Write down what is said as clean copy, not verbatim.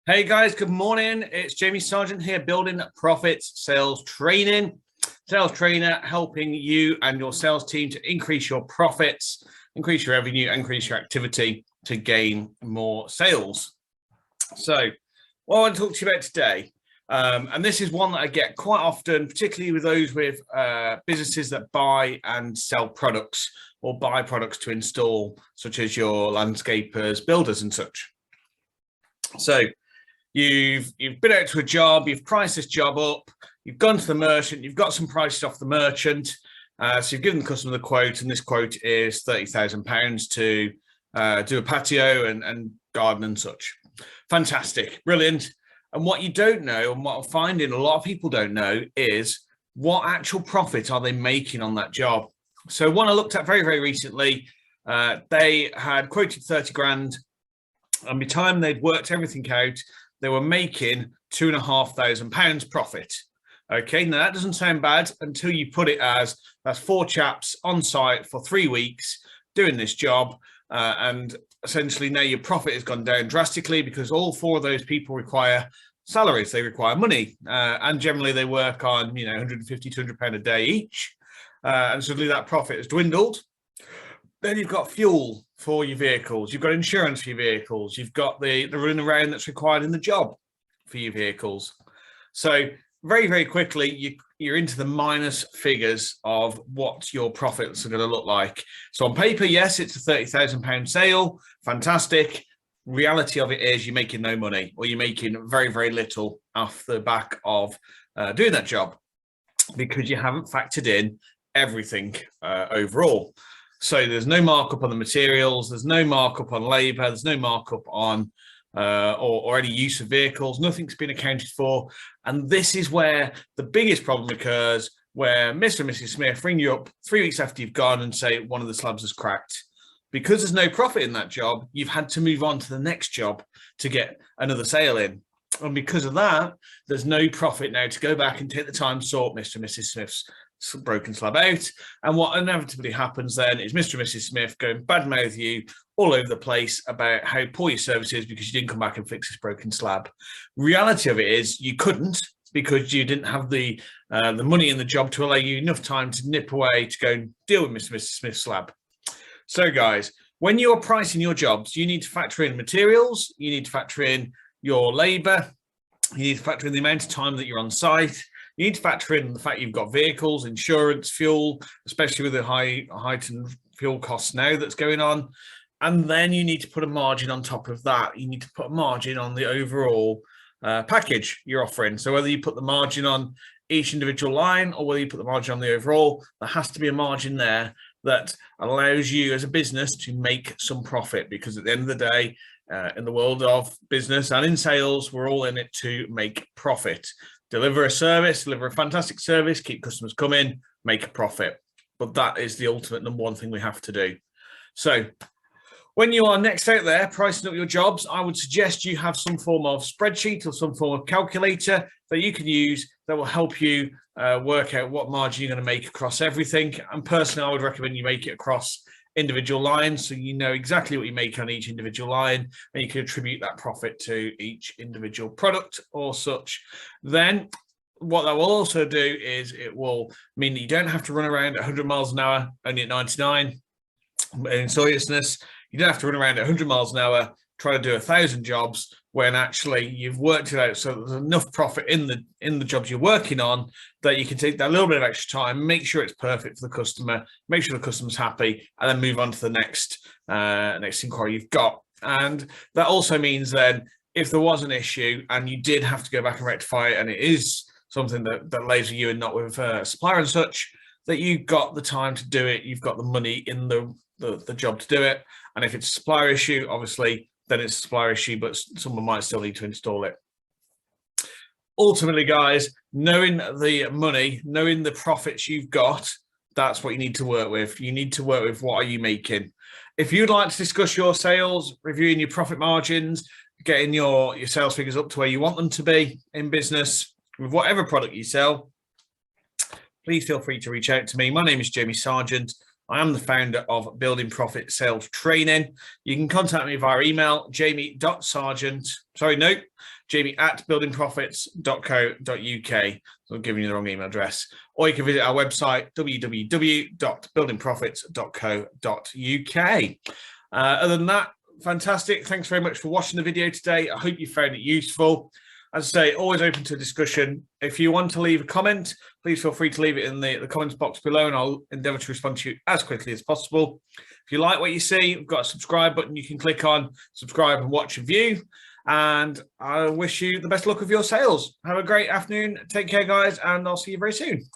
Hey guys, good morning. It's Jamie Sargent here, building profits sales training. Sales trainer helping you and your sales team to increase your profits, increase your revenue, increase your activity to gain more sales. So, what I want to talk to you about today, and this is one that I get quite often, particularly with those with businesses that buy and sell products or buy products to install, such as your landscapers, builders, and such. So, You've been out to a job, you've priced this job up, you've gone to the merchant, you've got some prices off the merchant, so you've given the customer the quote, and this quote is £30,000 to do a patio and garden and such. Fantastic, brilliant. And what you don't know, and what I'm finding a lot of people don't know, is what actual profit are they making on that job. So one I looked at very, very recently, they had quoted 30 grand, and by the time they'd worked everything out, they were making £2,500 profit. Okay, now that doesn't sound bad until you put it as that's 4 chaps on site for 3 weeks doing this job, and essentially now your profit has gone down drastically because all 4 of those people require salaries, they require money, and generally they work on 150 £200 a day each, and suddenly that profit has dwindled. Then you've got fuel for your vehicles, you've got insurance for your vehicles, you've got the running around that's required in the job for your vehicles. So very, very quickly, you're into the minus figures of what your profits are going to look like. So on paper, yes, it's a £30,000 sale, fantastic. Reality of it is you're making no money, or you're making very, very little off the back of doing that job because you haven't factored in everything overall. So there's no markup on the materials, there's no markup on labor, there's no markup on or any use of vehicles, nothing's been accounted for. And this is where the biggest problem occurs, where Mr. and Mrs. Smith ring you up 3 weeks after you've gone and say one of the slabs has cracked. Because there's no profit in that job, you've had to move on to the next job to get another sale in. And because of that, there's no profit now to go back and take the time to sort Mr. and Mrs. Smith's broken slab out. And what inevitably happens then is Mr. and Mrs. Smith going badmouth you all over the place about how poor your service is because you didn't come back and fix this broken slab. Reality of it is you couldn't, because you didn't have the money in the job to allow you enough time to nip away to go and deal with Mr. and Mrs. Smith's slab. So guys, when you're pricing your jobs, you need to factor in materials, you need to factor in your labor, you need to factor in the amount of time that you're on site. You need to factor in the fact you've got vehicles, insurance, fuel, especially with the heightened fuel costs now that's going on. And then you need to put a margin on top of that. You need to put a margin on the overall package you're offering. So whether you put the margin on each individual line or whether you put the margin on the overall, there has to be a margin there that allows you as a business to make some profit, because at the end of the day, in the world of business and in sales, we're all in it to make profit. Deliver a service, deliver a fantastic service, keep customers coming, make a profit. But that is the ultimate number one thing we have to do. So when you are next out there pricing up your jobs, I would suggest you have some form of spreadsheet or some form of calculator that you can use that will help you work out what margin you're going to make across everything. And personally, I would recommend you make it across individual lines, so you know exactly what you make on each individual line, and you can attribute that profit to each individual product or such. Then what that will also do is it will mean that you don't have to run around at 100 miles an hour only at 99. In seriousness, you don't have to run around at 100 miles an hour trying to do 1,000 jobs when actually you've worked it out so there's enough profit in the jobs you're working on that you can take that little bit of extra time, make sure it's perfect for the customer, make sure the customer's happy, and then move on to the next inquiry you've got. And that also means then if there was an issue and you did have to go back and rectify it, and it is something that lays with you and not with a supplier and such, that you've got the time to do it, you've got the money in the job to do it. And if it's a supplier issue, obviously, then it's a supplier issue, but someone might still need to install it. Ultimately, guys, knowing the money, knowing the profits you've got, that's what you need to work with. You need to work with what are you making. If you'd like to discuss your sales, reviewing your profit margins, getting your sales figures up to where you want them to be in business with whatever product you sell, please feel free to reach out to me. My name is Jamie Sargent. I am the founder of Building Profit Sales Training. You can contact me via email, jamie@buildingprofits.co.uk. So I'm giving you the wrong email address. Or you can visit our website, www.buildingprofits.co.uk. Other than that, fantastic. Thanks very much for watching the video today. I hope you found it useful. As I say, always open to discussion. If you want to leave a comment, please feel free to leave it in the comments box below, and I'll endeavour to respond to you as quickly as possible. If you like what you see, we've got a subscribe button you can click on, subscribe and watch and view. And I wish you the best luck with your sales. Have a great afternoon. Take care, guys, and I'll see you very soon.